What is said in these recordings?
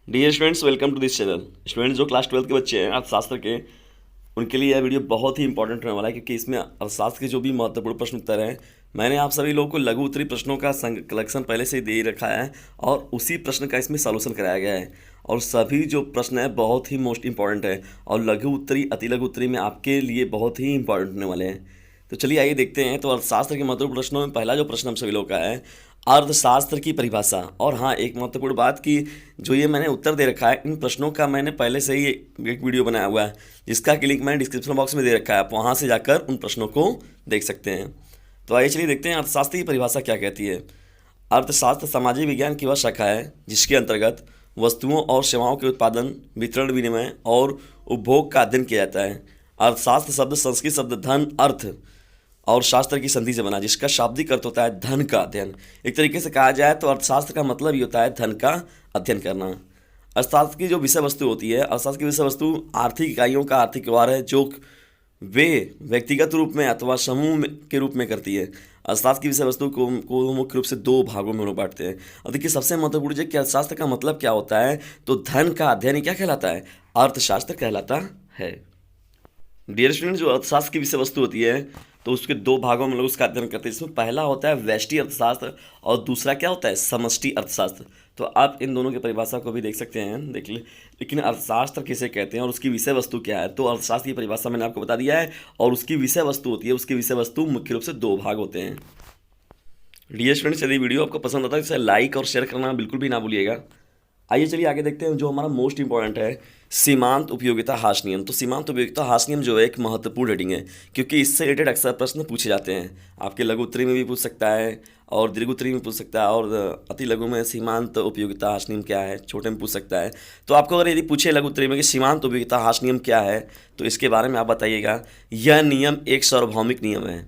Dear students, welcome to this channel. Students जो class 12 के बच्चे हैं अर्थशास्त्र के, उनके लिए यह वीडियो बहुत ही इंपॉर्टेंट होने वाला है, क्योंकि इसमें अर्थशास्त्र के जो भी महत्वपूर्ण प्रश्न उत्तर हैं, मैंने आप सभी लोगों को लघु उत्तरी प्रश्नों का कलेक्शन पहले से ही दे रखा है और उसी प्रश्न का इसमें सॉल्यूशन कराया गया है। और सभी जो प्रश्न है बहुत ही मोस्ट इंपॉर्टेंट है और लघु उत्तरी अति लघु उत्तरी में आपके लिए बहुत ही इंपॉर्टेंट होने वाले हैं। तो चलिए आइए देखते हैं। तो अर्थशास्त्र के महत्वपूर्ण प्रश्नों में पहला जो प्रश्न हम सभी लोग का है, अर्थशास्त्र की परिभाषा। और हाँ, एक महत्वपूर्ण बात कि जो ये मैंने उत्तर दे रखा है, इन प्रश्नों का मैंने पहले से ही एक वीडियो बनाया हुआ है, जिसका कि लिंक मैंने डिस्क्रिप्शन बॉक्स में दे रखा है। आप वहाँ से जाकर उन प्रश्नों को देख सकते हैं। तो आइए चलिए देखते हैं अर्थशास्त्र की परिभाषा क्या कहती है। अर्थशास्त्र सामाजिक विज्ञान की वह शाखा है जिसके अंतर्गत वस्तुओं और सेवाओं के उत्पादन, वितरण, विनिमय और उपभोग का अध्ययन किया जाता है। अर्थशास्त्र शब्द संस्कृत शब्द धन, अर्थ और शास्त्र की संधि से बना, जिसका शाब्दिक अर्थ होता है धन का अध्ययन। एक तरीके से कहा जाए तो अर्थशास्त्र का मतलब ये होता है धन का अध्ययन करना। अर्थशास्त्र की जो विषय वस्तु होती है, अर्थशास्त्र की विषय वस्तु आर्थिक इकाइयों का आर्थिक व्यवहार है, जो वे व्यक्तिगत रूप में अथवा के रूप में करती है। अर्थशास्त्र की विषय वस्तु को मुख्य रूप से दो भागों में हम लोग बांटते हैं। और देखिए, सबसे महत्वपूर्ण है कि अर्थशास्त्र का मतलब क्या होता है। तो धन का अध्ययन क्या कहलाता है? अर्थशास्त्र कहलाता है। डियर स्टूडेंट, जो अर्थशास्त्र की विषय वस्तु होती है तो उसके दो भागों में लोग उसका अध्ययन करते हैं, जिसमें पहला होता है व्यष्टि अर्थशास्त्र और दूसरा क्या होता है? समष्टि अर्थशास्त्र। तो आप इन दोनों की परिभाषा को भी देख सकते हैं, देख ले। लेकिन अर्थशास्त्र किसे कहते हैं और उसकी विषय वस्तु क्या है? तो अर्थशास्त्र की परिभाषा मैंने आपको बता दिया है और उसकी विषय वस्तु होती है, उसकी विषय वस्तु मुख्य रूप से दो भाग होते हैं। डियर स्टूडेंट्स, यदि वीडियो आपको पसंद आता है तो इसे लाइक और शेयर करना बिल्कुल भी ना भूलिएगा। आइए चलिए आगे देखते हैं। जो हमारा मोस्ट इंपॉर्टेंट है, सीमांत उपयोगिता हाश नियम। तो सीमांत उपयोगिता हाश नियम जो है एक महत्वपूर्ण हेडिंग है, क्योंकि इससे रिलेटेड अक्सर प्रश्न पूछे जाते हैं। आपके लघु उत्तरी में भी पूछ सकता है और दीर्घ उत्तरी में पूछ सकता है, और अति लघु में सीमांत उपयोगिता हाश नियम क्या है, छोटे में पूछ सकता है। तो आपको अगर यदि पूछे लघु उत्तरी में कि सीमांत उपयोगिता हाश नियम क्या है, तो इसके बारे में आप बताइएगा। यह नियम एक सार्वभौमिक नियम है।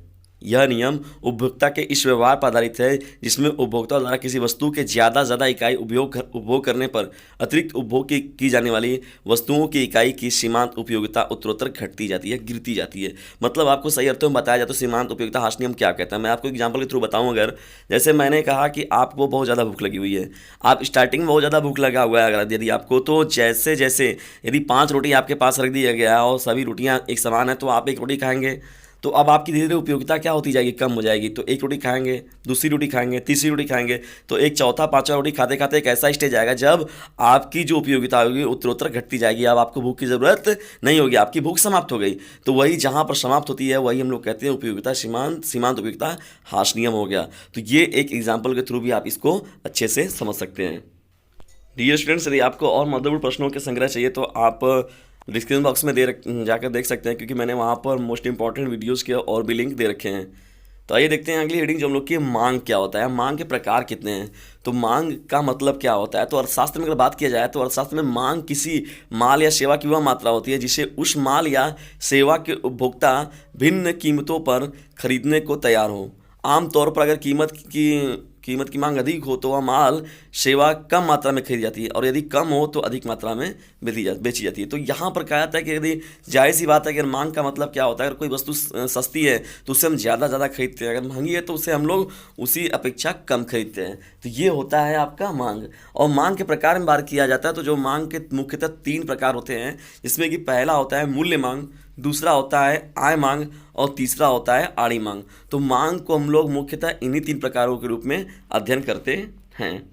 यह नियम उपभोक्ता के इस व्यवहार पर आधारित है जिसमें उपभोक्ता द्वारा किसी वस्तु के ज़्यादा से ज़्यादा इकाई उपभोग करने पर अतिरिक्त उपभोग की जाने वाली वस्तुओं की इकाई की सीमांत उपयोगिता उत्तरोत्तर घटती जाती है, गिरती जाती है। मतलब आपको सही अर्थों में बताया जाए तो सीमांत उपयोगिता हाश नियम क्या कहता है। मैं आपको एग्जाम्पल के थ्रू बताऊँ। अगर जैसे मैंने कहा कि आपको बहुत ज़्यादा भूख लगी हुई है, आप स्टार्टिंग में बहुत ज़्यादा भूख लगा हुआ है अगर यदि आपको, तो जैसे जैसे यदि 5 रोटी आपके पास रख दिया गया और सभी रोटियाँ एक समान है, तो आप एक रोटी खाएंगे, तो अब आपकी धीरे धीरे उपयोगिता क्या होती जाएगी? कम हो जाएगी। तो एक रोटी खाएंगे, दूसरी रोटी खाएंगे, तीसरी रोटी खाएंगे, तो एक चौथा पांचवा रोटी खाते खाते एक ऐसा स्टेज आएगा जब आपकी जो उपयोगिता होगी उत्तरोत्तर घटती जाएगी। अब आपको भूख की ज़रूरत नहीं होगी, आपकी भूख समाप्त हो गई। तो वही जहाँ पर समाप्त होती है वही हम लोग कहते हैं उपयोगिता सीमांत उपयोगिता हाश नियम हो गया। तो ये एक एग्जाम्पल के थ्रू भी आप इसको अच्छे से समझ सकते हैं। डियर स्टूडेंट्स, यदि आपको और महत्वपूर्ण प्रश्नों के संग्रह चाहिए तो आप डिस्क्रिप्शन बॉक्स में जाकर देख सकते हैं, क्योंकि मैंने वहाँ पर मोस्ट इंपॉर्टेंट वीडियोस के और भी लिंक दे रखे हैं। तो आइए देखते हैं अगली हेडिंग जो हम लोग की, मांग क्या होता है, मांग के प्रकार कितने हैं। तो मांग का मतलब क्या होता है? तो अर्थशास्त्र में अगर बात किया जाए तो अर्थशास्त्र में मांग किसी माल या सेवा की वह मात्रा होती है जिसे उस माल या सेवा के उपभोक्ता भिन्न कीमतों पर खरीदने को तैयार हो। आमतौर पर अगर कीमत की मांग अधिक हो तो वह माल सेवा कम मात्रा में खरीदी जाती है, और यदि कम हो तो अधिक मात्रा में बेची जाती है। तो यहाँ पर कहा जाता है कि यदि जायज़ सी बात है कि अगर मांग का मतलब क्या होता है, अगर कोई वस्तु सस्ती है तो उससे हम ज़्यादा खरीदते हैं, अगर महंगी है तो उससे हम लोग उसी अपेक्षा कम खरीदते हैं। तो ये होता है आपका मांग। और मांग के प्रकार में बात किया जाता है तो जो मांग के मुख्यतः 3 प्रकार होते हैं, जिसमें कि पहला होता है मूल्य मांग, दूसरा होता है आय मांग और तीसरा होता है आड़ी मांग। तो मांग को हम लोग मुख्यतः इन्हीं 3 प्रकारों के रूप में अध्ययन करते हैं।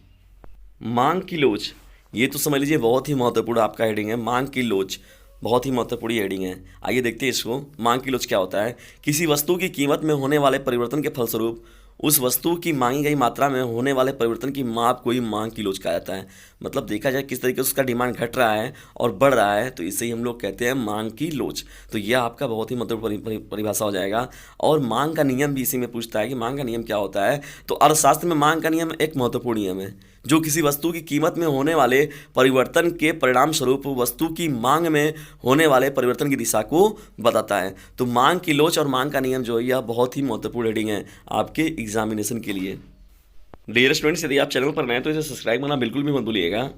मांग की लोच, ये तो समझ लीजिए बहुत ही महत्वपूर्ण आपका हेडिंग है। मांग की लोच बहुत ही महत्वपूर्ण हेडिंग है। आइए देखते हैं इसको। मांग की लोच क्या होता है? किसी वस्तु की कीमत में होने वाले परिवर्तन के फलस्वरूप उस वस्तु की मांगी गई मात्रा में होने वाले परिवर्तन की माप को ही मांग की लोच कहा जाता है। मतलब देखा जाए किस तरीके से उसका डिमांड घट रहा है और बढ़ रहा है, तो इसे ही हम लोग कहते हैं मांग की लोच। तो यह आपका बहुत ही महत्वपूर्ण परिभाषा हो जाएगा। और मांग का नियम भी इसी में पूछता है कि मांग का नियम क्या होता है। तो अर्थशास्त्र में मांग का नियम एक महत्वपूर्ण नियम है जो किसी वस्तु की कीमत में होने वाले परिवर्तन के परिणाम स्वरूप वस्तु की मांग में होने वाले परिवर्तन की दिशा को बताता है। तो मांग की लोच और मांग का नियम जो है यह बहुत ही महत्वपूर्ण हेडिंग है आपके एग्जामिनेशन के लिए। डियर स्टूडेंट्स, यदि आप चैनल पर नए हैं तो इसे सब्सक्राइब करना बिल्कुल भी मत भूलिएगा।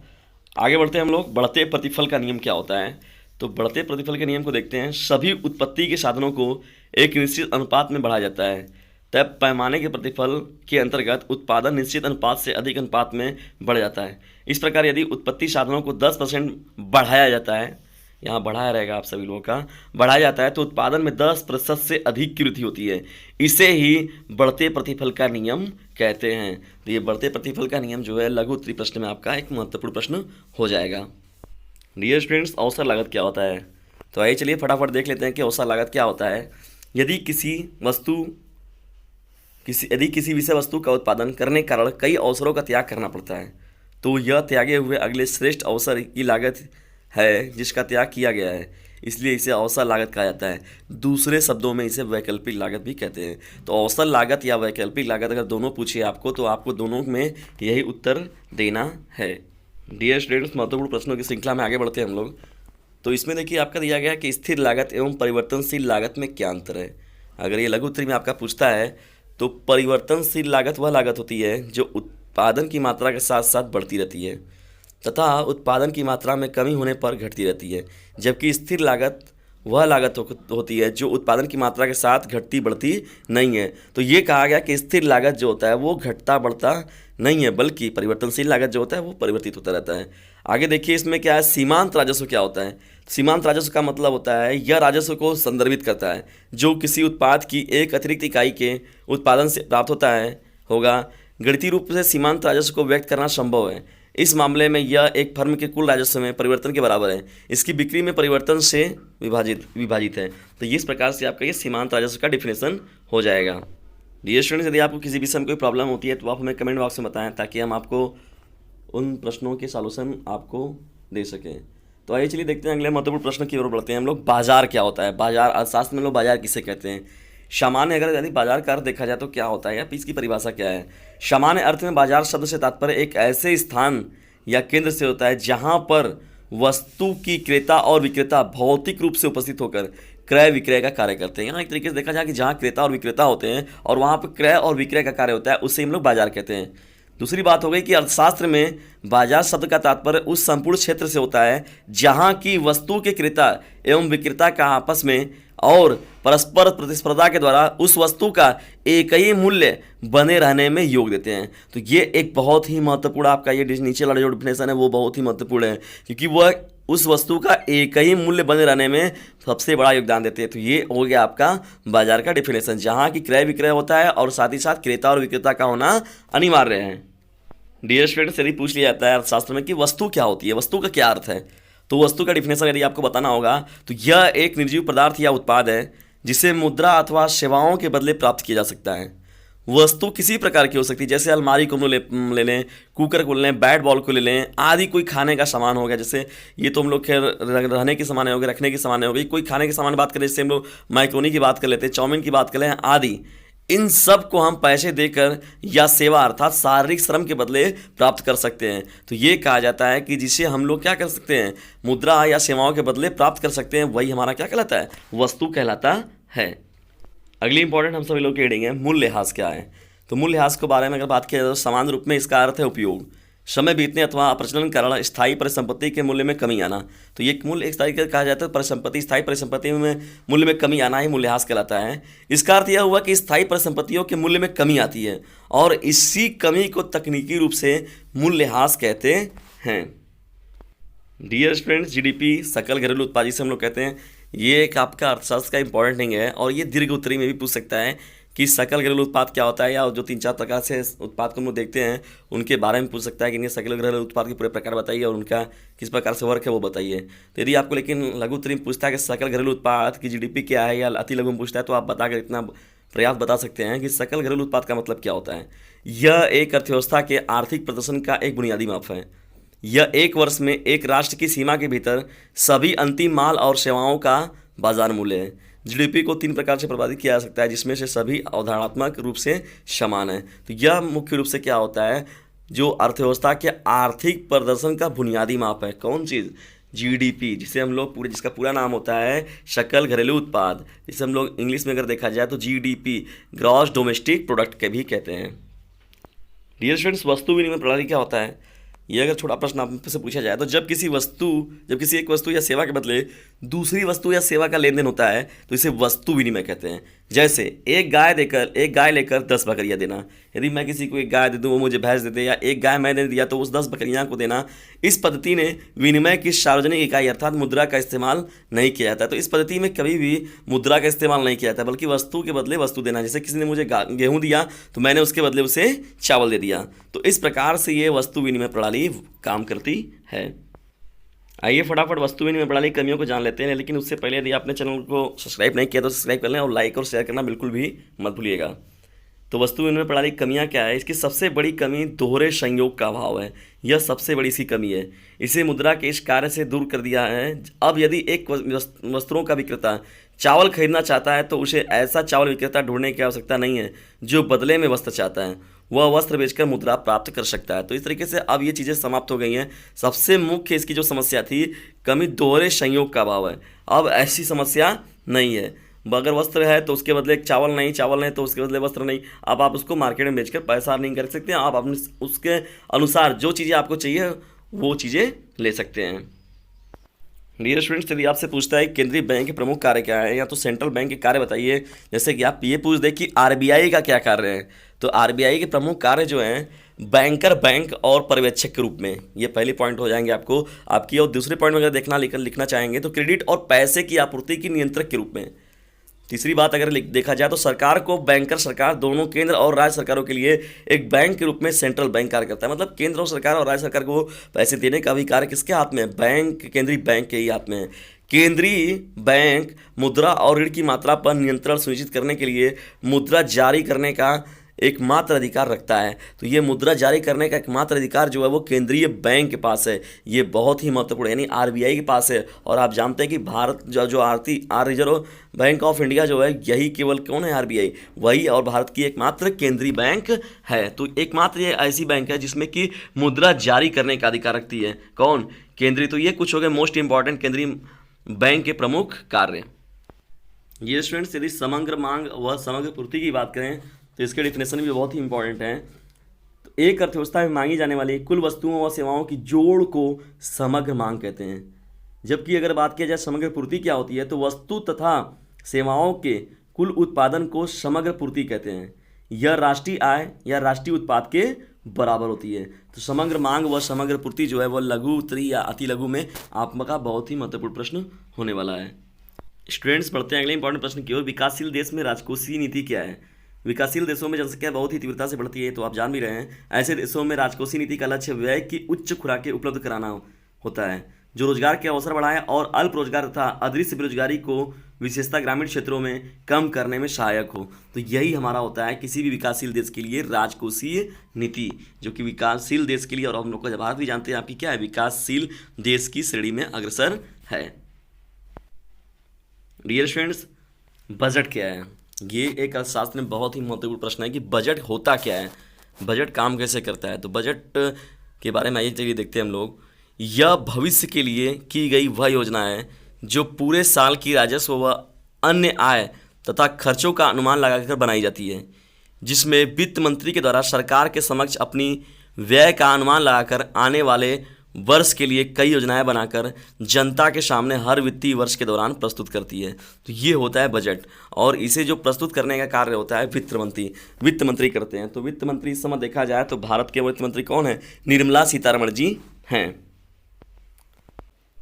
आगे बढ़ते हैं हम लोग। बढ़ते प्रतिफल का नियम क्या होता है? तो बढ़ते प्रतिफल के नियम को देखते हैं। सभी उत्पत्ति के साधनों को एक निश्चित अनुपात में बढ़ाया जाता है। तब पैमाने के प्रतिफल के अंतर्गत उत्पादन निश्चित अनुपात से अधिक अनुपात में बढ़ जाता है। इस प्रकार यदि उत्पत्ति साधनों को 10% बढ़ाया जाता है, यहाँ बढ़ाया रहेगा आप सभी लोगों का, बढ़ाया जाता है तो उत्पादन में 10% से अधिक की वृद्धि होती है। इसे ही बढ़ते प्रतिफल का नियम कहते हैं। तो ये बढ़ते प्रतिफल का नियम जो है लघु उत्तरीय प्रश्न में आपका एक महत्वपूर्ण प्रश्न हो जाएगा। डियर स्टूडेंट्स, अवसर लागत क्या होता है? तो आइए चलिए फटाफट देख लेते हैं कि अवसर लागत क्या होता है। यदि किसी विषय वस्तु का उत्पादन करने के कारण कई अवसरों का त्याग करना पड़ता है तो यह त्यागे हुए अगले श्रेष्ठ अवसर की लागत है जिसका त्याग किया गया है, इसलिए इसे अवसर लागत कहा जाता है। दूसरे शब्दों में इसे वैकल्पिक लागत भी कहते हैं। तो अवसर लागत या वैकल्पिक लागत अगर दोनों पूछिए आपको तो आपको दोनों में यही उत्तर देना है। डियर स्टूडेंट्स, महत्वपूर्ण प्रश्नों की श्रृंखला में आगे बढ़ते हैं हम लोग। तो इसमें देखिए आपका दिया गया कि स्थिर लागत एवं परिवर्तनशील लागत में क्या अंतर है। अगर ये लघु उत्तरीय में आपका पूछता है तो परिवर्तनशील लागत वह लागत होती है जो उत्पादन की मात्रा के साथ साथ बढ़ती रहती है तथा उत्पादन की मात्रा में कमी होने पर घटती रहती है, जबकि स्थिर लागत वह लागत होती है जो उत्पादन की मात्रा के साथ घटती बढ़ती नहीं है। तो ये कहा गया कि स्थिर लागत जो होता है वो घटता बढ़ता नहीं है, बल्कि परिवर्तनशील लागत जो होता है वो परिवर्तित होता रहता है। आगे देखिए इसमें क्या है, सीमांत राजस्व क्या होता है। सीमांत राजस्व का मतलब होता है यह राजस्व को संदर्भित करता है जो किसी उत्पाद की एक अतिरिक्त इकाई के उत्पादन से प्राप्त होगा। गणितीय रूप से सीमांत राजस्व को व्यक्त करना संभव है। इस मामले में यह एक फर्म के कुल राजस्व में परिवर्तन के बराबर है, इसकी बिक्री में परिवर्तन से विभाजित है। तो इस प्रकार से आपका ये सीमांत राजस्व का डिफिनेशन हो जाएगा। डियर स्टूडेंट्स, यदि आपको किसी विषय में कोई प्रॉब्लम होती है तो आप हमें कमेंट बॉक्स में बताएं ताकि हम आपको उन प्रश्नों के सॉल्यूशन आपको दे सकें। तो आइए चलिए देखते हैं अगले महत्वपूर्ण प्रश्न की ओर बढ़ते हैं हम लोग। बाजार क्या होता है? बाजार अर्थशास्त्र में लोग बाजार किसे कहते हैं? सामान्य अगर यदि बाजार का अर्थ देखा जाए तो क्या होता है या इसकी परिभाषा क्या है? सामान्य अर्थ में बाजार शब्द से तात्पर्य एक ऐसे स्थान या केंद्र से होता है जहां पर वस्तु की क्रेता और विक्रेता भौतिक रूप से उपस्थित होकर क्रय विक्रय का कार्य करते हैं। यहाँ एक तरीके से देखा जाए कि जहाँ क्रेता और विक्रेता होते हैं और वहाँ पर क्रय और विक्रय का कार्य होता है, उसे हम लोग बाजार कहते हैं। दूसरी बात हो गई कि अर्थशास्त्र में बाजार शब्द का तात्पर्य उस संपूर्ण क्षेत्र से होता है जहां की वस्तु के क्रेता एवं विक्रेता का आपस में और परस्पर प्रतिस्पर्धा के द्वारा उस वस्तु का एक ही मूल्य बने रहने में योग देते हैं। तो ये एक बहुत ही महत्वपूर्ण आपका ये नीचे वाला जो डिफिनेशन है वो बहुत ही महत्वपूर्ण है, क्योंकि वह उस वस्तु का एक ही मूल्य बने रहने में सबसे बड़ा योगदान देते हैं। तो ये हो गया आपका बाजार का डिफिनेशन, जहाँ की क्रय विक्रय होता है और साथ ही साथ क्रेता और विक्रेता का होना अनिवार्य है। डियर स्टूडेंट्स, यदि पूछ लिया जाता है अर्थशास्त्र में कि वस्तु क्या होती है, वस्तु का क्या अर्थ है, तो वस्तु का डिफिनेशन यदि आपको बताना होगा तो यह एक निर्जीव पदार्थ या उत्पाद है जिसे मुद्रा अथवा सेवाओं के बदले प्राप्त किया जा सकता है। वस्तु किसी प्रकार की हो सकती है, जैसे अलमारी को ले लें, कुकर को ले लें, बैट बॉल को ले लें, आदि कोई खाने का सामान हो गया, जैसे ये तो हम लोग खैर रहने के सामान हो गए, रखने के सामान हो गई, कोई खाने के सामान बात करें जैसे हम लोग मैक्रोनी की बात कर लेते हैं, चाउमीन की बात कर लें आदि। इन सब को हम पैसे देकर या सेवा अर्थात शारीरिक श्रम के बदले प्राप्त कर सकते हैं। तो ये कहा जाता है कि जिसे हम लोग क्या कर सकते हैं, मुद्रा या सेवाओं के बदले प्राप्त कर सकते हैं, वही हमारा क्या कहलाता है, वस्तु कहलाता है। अगली इंपॉर्टेंट हम सभी लोग की हेडिंग है मूल्यह्रास क्या है। तो मूल्यह्रास के बारे में अगर बात किया जाए तो सामान्य रूप में इसका अर्थ है उपयोग, समय बीतने अथवा अप्रचलन के कारण स्थायी परिसंपत्ति के मूल्य में कमी आना। तो ये मूल्य एक तरीके से कहा जाता है परिसंपत्ति, स्थायी परिसंपत्ति में मूल्य में कमी आना ही मूल्यह्रास कहलाता है। इसका अर्थ यह हुआ कि स्थायी परिसंपत्तियों के मूल्य में कमी आती है और इसी कमी को तकनीकी रूप से मूल्यह्रास कहते हैं। डियर स्टूडेंट्स, जीडीपी सकल घरेलू उत्पाद जिसे हम लोग कहते हैं, ये एक आपका अर्थशास्त्र का इंपॉर्टेंट नहीं है और ये दीर्घ उत्तरीय में भी पूछ सकता है कि सकल घरेलू उत्पाद क्या होता है, या जो 3-4 प्रकार से उत्पाद को हम लोग देखते हैं उनके बारे में पूछ सकता है कि इन्हें सकल घरेलू उत्पाद के पूरे प्रकार बताइए और उनका किस प्रकार से वर्क है वो बताइए। तो यदि आपको लेकिन लघु उत्तरीय में पूछता है कि सकल घरेलू उत्पाद की जीडीपी क्या है या अति लघु में पूछता है तो आप बताकर इतना प्रयास बता सकते हैं कि सकल घरेलू उत्पाद का मतलब क्या होता है। यह एक अर्थव्यवस्था के आर्थिक प्रदर्शन का एक बुनियादी माप है। यह एक वर्ष में एक राष्ट्र की सीमा के भीतर सभी अंतिम माल और सेवाओं का बाजार मूल्य है। जीडीपी को 3 प्रकार से प्रभावित किया जा सकता है जिसमें से सभी अवधारणात्मक रूप से समान है। तो यह मुख्य रूप से क्या होता है, जो अर्थव्यवस्था के आर्थिक प्रदर्शन का बुनियादी माप है। कौन चीज़, जीडीपी, जिसे हम लोग जिसका पूरा नाम होता है सकल घरेलू उत्पाद, जिसे हम लोग इंग्लिश में अगर देखा जाए तो जीडीपी, ग्रॉस डोमेस्टिक प्रोडक्ट के भी कहते हैं। डियर स्टूडेंट्स, वस्तु विनिमय प्रणाली क्या होता है। ये अगर छोटा प्रश्न आपसे पूछा जाए तो जब किसी एक वस्तु या सेवा के बदले दूसरी वस्तु या सेवा का लेन देन होता है तो इसे वस्तु विनिमय कहते हैं। जैसे एक गाय लेकर 10 बकरियां देना। यदि मैं किसी को एक गाय दे दूं, वो मुझे भैंस दे दे, या एक गाय मैंने दिया तो उस 10 बकरियां को देना। इस पद्धति ने विनिमय की सार्वजनिक इकाई अर्थात मुद्रा का इस्तेमाल नहीं किया जाता। तो इस पद्धति में कभी भी मुद्रा का इस्तेमाल नहीं किया जाता, बल्कि वस्तु के बदले वस्तु देना। जैसे किसी ने मुझे गेहूं दिया तो मैंने उसके बदले उसे चावल दे दिया। तो इस प्रकार से ये वस्तु विनिमय प्रणाली काम करती है। आइए फटाफट वस्तु विनिमय प्रणाली की कमियों को जान लेते हैं, लेकिन उससे पहले यदि आपने चैनल को सब्सक्राइब नहीं किया तो सब्सक्राइब कर लें और लाइक और शेयर करना बिल्कुल भी मत भूलिएगा। तो वस्तु विनिमय प्रणाली की कमियाँ क्या है? इसकी सबसे बड़ी कमी दोहरे संयोग का अभाव है। यह सबसे बड़ी सी कमी है। इसे मुद्रा के इस कार्य से दूर कर दिया है। अब यदि एक वस्त्रों का विक्रेता चावल खरीदना चाहता है तो उसे ऐसा चावल विक्रेता ढूंढने की आवश्यकता नहीं है जो बदले में वस्त्र चाहता है। वह वस्त्र बेचकर मुद्रा प्राप्त कर सकता है। तो इस तरीके से अब ये चीज़ें समाप्त हो गई हैं। सबसे मुख्य इसकी जो समस्या थी, कमी दोहरे संयोग का अभाव है। अब ऐसी समस्या नहीं है। अगर वस्त्र है तो उसके बदले चावल नहीं तो उसके बदले वस्त्र नहीं। अब आप उसको मार्केट में बेचकर पैसा अर्निंग कर सकते हैं। आप अपने उसके अनुसार जो चीज़ें आपको चाहिए वो चीज़ें ले सकते हैं। डियर स्टूडेंट्स, यदि आपसे पूछता है केंद्रीय बैंक के प्रमुख कार्य क्या है या तो सेंट्रल बैंक के कार्य बताइए, जैसे कि आप ये पूछ दें कि आरबीआई का क्या कार्य है, तो आरबीआई के प्रमुख कार्य जो हैं बैंकर बैंक और पर्यवेक्षक के रूप में, ये पहले पॉइंट हो जाएंगे आपकी। और दूसरे पॉइंट में अगर लिखना चाहेंगे तो क्रेडिट और पैसे की आपूर्ति की नियंत्रक के रूप में। तीसरी बात अगर देखा जाए तो सरकार को बैंकर सरकार दोनों केंद्र और राज्य सरकारों के लिए एक बैंक के रूप में सेंट्रल बैंक कार्य करता है। मतलब केंद्र और सरकार और राज्य सरकार को पैसे देने का भी कार्य किसके हाथ में है? केंद्रीय बैंक के ही हाथ में है। केंद्रीय बैंक मुद्रा और ऋण की मात्रा पर नियंत्रण सुनिश्चित करने के लिए मुद्रा जारी करने का एकमात्र अधिकार रखता है। तो ये मुद्रा जारी करने का एकमात्र अधिकार जो है वो केंद्रीय बैंक के पास है। ये बहुत ही महत्वपूर्ण, यानी आरबीआई के पास है। और आप जानते हैं कि भारत जो रिजर्व बैंक ऑफ इंडिया जो है, यही केवल कौन है? आरबीआई, वही और भारत की एकमात्र केंद्रीय बैंक है। तो एकमात्र ये ऐसी बैंक है जिसमें कि मुद्रा जारी करने का अधिकार रखती है। कौन? केंद्रीय। तो ये कुछ हो गए मोस्ट इंपॉर्टेंट केंद्रीय बैंक के प्रमुख कार्य। ये स्टूडेंट्स, यदि समग्र मांग व समग्र पूर्ति की बात करें तो इसके डिफिनेशन भी बहुत ही इंपॉर्टेंट है। तो एक अर्थव्यवस्था में मांगी जाने वाली कुल वस्तुओं व सेवाओं की जोड़ को समग्र मांग कहते हैं। जबकि अगर बात किया जाए समग्र पूर्ति क्या होती है, तो वस्तु तथा सेवाओं के कुल उत्पादन को समग्र पूर्ति कहते हैं। यह राष्ट्रीय आय या राष्ट्रीय उत्पाद के बराबर होती है। तो समग्र मांग व समग्र पूर्ति जो है वह लघु, उत्तरी या अति लघु में आपका बहुत ही महत्वपूर्ण प्रश्न होने वाला है। स्टूडेंट्स, पढ़ते हैं अगले इंपॉर्टेंट प्रश्न की ओर। विकासशील देश में राजकोषीय नीति क्या है? विकासशील देशों में जनसंख्या बहुत ही तीव्रता से बढ़ती है, तो आप जान भी रहे हैं। ऐसे देशों में राजकोषीय नीति का लक्ष्य व्यय की उच्च खुराकें उपलब्ध कराना होता है, जो रोजगार के अवसर बढ़ाए और अल्प रोजगार तथा अदृश्य बेरोजगारी को विशेषता ग्रामीण क्षेत्रों में कम करने में सहायक हो। तो यही हमारा होता है किसी भी विकासशील देश के लिए राजकोषीय नीति, जो कि विकासशील देश के लिए, और हम लोग को भारत भी जानते हैं आपकी क्या है, विकासशील देश की श्रेणी में अग्रसर है। डियर स्टूडेंट्स, बजट क्या है? ये एक अर्थशास्त्र में बहुत ही महत्वपूर्ण प्रश्न है कि बजट होता क्या है, बजट काम कैसे करता है। तो बजट के बारे में आइए चलिए देखते हैं हम लोग। यह भविष्य के लिए की गई वह योजना है जो पूरे साल की राजस्व व अन्य आय तथा खर्चों का अनुमान लगाकर बनाई जाती है, जिसमें वित्त मंत्री के द्वारा सरकार के समक्ष अपनी व्यय का अनुमान लगाकर आने वाले वर्ष के लिए कई योजनाएं बनाकर जनता के सामने हर वित्तीय वर्ष के दौरान प्रस्तुत करती है। तो ये होता है बजट, और इसे जो प्रस्तुत करने का कार्य होता है वित्त मंत्री करते हैं। तो वित्त मंत्री इस समय देखा जाए तो भारत के वित्त मंत्री कौन है? निर्मला सीतारमण जी हैं।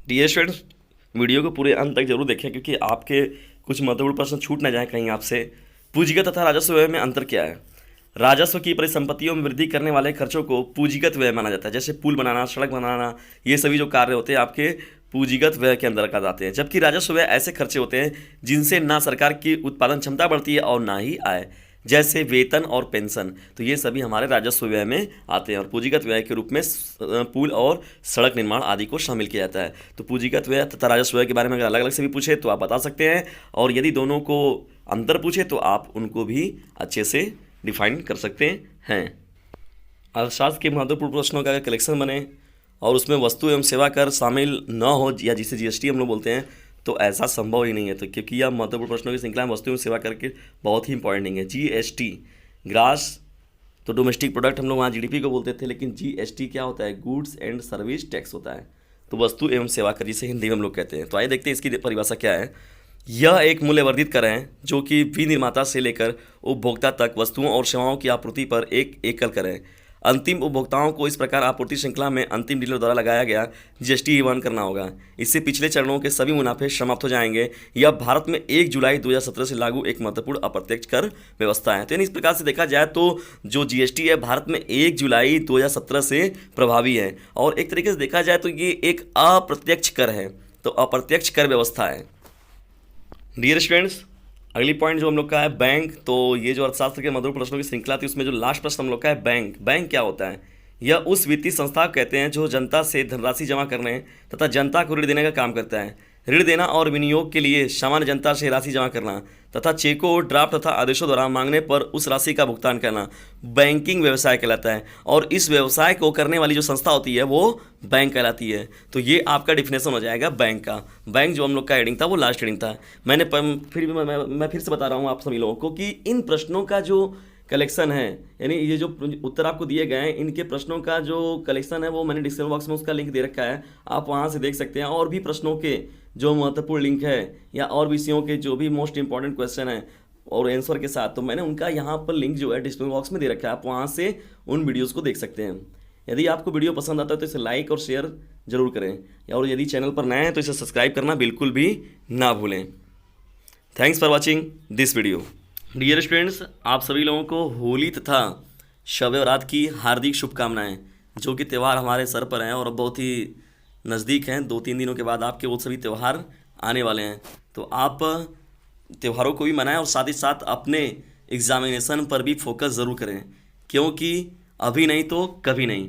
डियर स्टूडेंट्स, वीडियो को पूरे अंत तक जरूर देखें, क्योंकि आपके कुछ महत्वपूर्ण प्रश्न छूट ना जाए कहीं आपसे। पूंजीगत तथा राजस्व व्यय में अंतर क्या है? राजस्व की परिसंपत्तियों में वृद्धि करने वाले खर्चों को पूंजीगत व्यय माना जाता है। जैसे पुल बनाना, सड़क बनाना, ये सभी जो कार्य होते हैं आपके पूंजीगत व्यय के अंतर्गत आते हैं। जबकि राजस्व व्यय ऐसे खर्चे होते हैं जिनसे ना सरकार की उत्पादन क्षमता बढ़ती है और ना ही आय, जैसे वेतन और पेंशन। तो ये सभी हमारे राजस्व व्यय में आते हैं, और पूंजीगत व्यय के रूप में पुल और सड़क निर्माण आदि को शामिल किया जाता है। तो पूंजीगत व्यय तथा राजस्व व्यय के बारे में अगर अलग अलग से भी पूछे तो आप बता सकते हैं, और यदि दोनों को अंतर पूछे तो आप उनको भी अच्छे से डिफाइन कर सकते हैं। अर्थशास्त्र के महत्वपूर्ण प्रश्नों का अगर कलेक्शन बने और उसमें वस्तु एवं सेवा कर शामिल न हो, या जिसे जीएसटी हम लोग बोलते हैं, तो ऐसा संभव ही नहीं है। तो क्योंकि यह महत्वपूर्ण प्रश्नों की श्रृंखला में वस्तु एवं सेवा कर के बहुत ही इंपॉर्टेंट नहीं है। जीएसटी, ग्रास तो डोमेस्टिक प्रोडक्ट हम लोग वहाँ जीडीपी को बोलते थे, लेकिन जीएसटी क्या होता है? गुड्स एंड सर्विस टैक्स होता है। तो वस्तु एवं सेवा कर, जिसे हिंदी में हम लोग कहते हैं। तो आइए देखते हैं इसकी परिभाषा क्या है। यह एक मूल्यवर्धित कर है जो कि विनिर्माता से लेकर उपभोक्ता तक वस्तुओं और सेवाओं की आपूर्ति पर एक एकल कर है। अंतिम उपभोक्ताओं को इस प्रकार आपूर्ति श्रृंखला में अंतिम डीलर द्वारा लगाया गया जीएसटी ही वहन करना होगा। इससे पिछले चरणों के सभी मुनाफे समाप्त हो जाएंगे। यह भारत में 1 जुलाई 2017 से लागू एक महत्वपूर्ण अप्रत्यक्ष कर व्यवस्था है। तो यानी इस प्रकार से देखा जाए तो जो जीएसटी है भारत में 1 जुलाई 2017 से प्रभावी है, और एक तरीके से देखा जाए तो ये एक अप्रत्यक्ष कर है, तो अप्रत्यक्ष कर व्यवस्था है। डियर स्टूडेंट्स, अगली पॉइंट जो हम लोग का है बैंक। तो ये जो अर्थशास्त्र के मधुर प्रश्नों की श्रृंखला थी उसमें जो लास्ट प्रश्न हम लोग का है बैंक। बैंक क्या होता है? यह उस वित्तीय संस्था को कहते हैं जो जनता से धनराशि जमा करने तथा जनता को ऋण देने का काम करता है। ऋण देना और विनियोग के लिए सामान्य जनता से राशि जमा करना तथा चेकों, ड्राफ्ट तथा आदेशों द्वारा मांगने पर उस राशि का भुगतान करना बैंकिंग व्यवसाय कहलाता है। और इस व्यवसाय को करने वाली जो संस्था होती है वो बैंक कहलाती है। तो ये आपका डिफिनेशन हो जाएगा बैंक का। बैंक जो हम लोग का हेडिंग था वो लास्ट हेडिंग था। मैं फिर से बता रहा हूँ आप सभी लोगों को कि इन प्रश्नों का जो कलेक्शन है, यानी ये जो उत्तर आपको दिए गए हैं इनके प्रश्नों का जो कलेक्शन है वो मैंने डिस्क्रिप्शन बॉक्स में उसका लिंक दे रखा है, आप वहाँ से देख सकते हैं। और भी प्रश्नों के जो महत्वपूर्ण लिंक है या और विषयों के जो भी मोस्ट इंपॉर्टेंट क्वेश्चन है और आंसर के साथ, तो मैंने उनका यहाँ पर लिंक जो है डिस्क्रिप्शन बॉक्स में दे रखा है, आप वहाँ से उन वीडियोज़ को देख सकते हैं। यदि आपको वीडियो पसंद आता है तो इसे लाइक और शेयर जरूर करें, और यदि चैनल पर नए हैं तो इसे सब्सक्राइब करना बिल्कुल भी ना भूलें। Thanks for watching this video. Dear students, आप सभी लोगों को होली तथा शब बारात की हार्दिक शुभकामनाएं। जो कि त्यौहार हमारे सर पर हैं और बहुत ही नज़दीक हैं। 2-3 दिनों के बाद आपके वो सभी त्यौहार आने वाले हैं। तो आप त्योहारों को भी मनाएं और साथ ही साथ अपने एग्जामिनेशन पर भी फोकस ज़रूर करें, क्योंकि अभी नहीं तो कभी नहीं।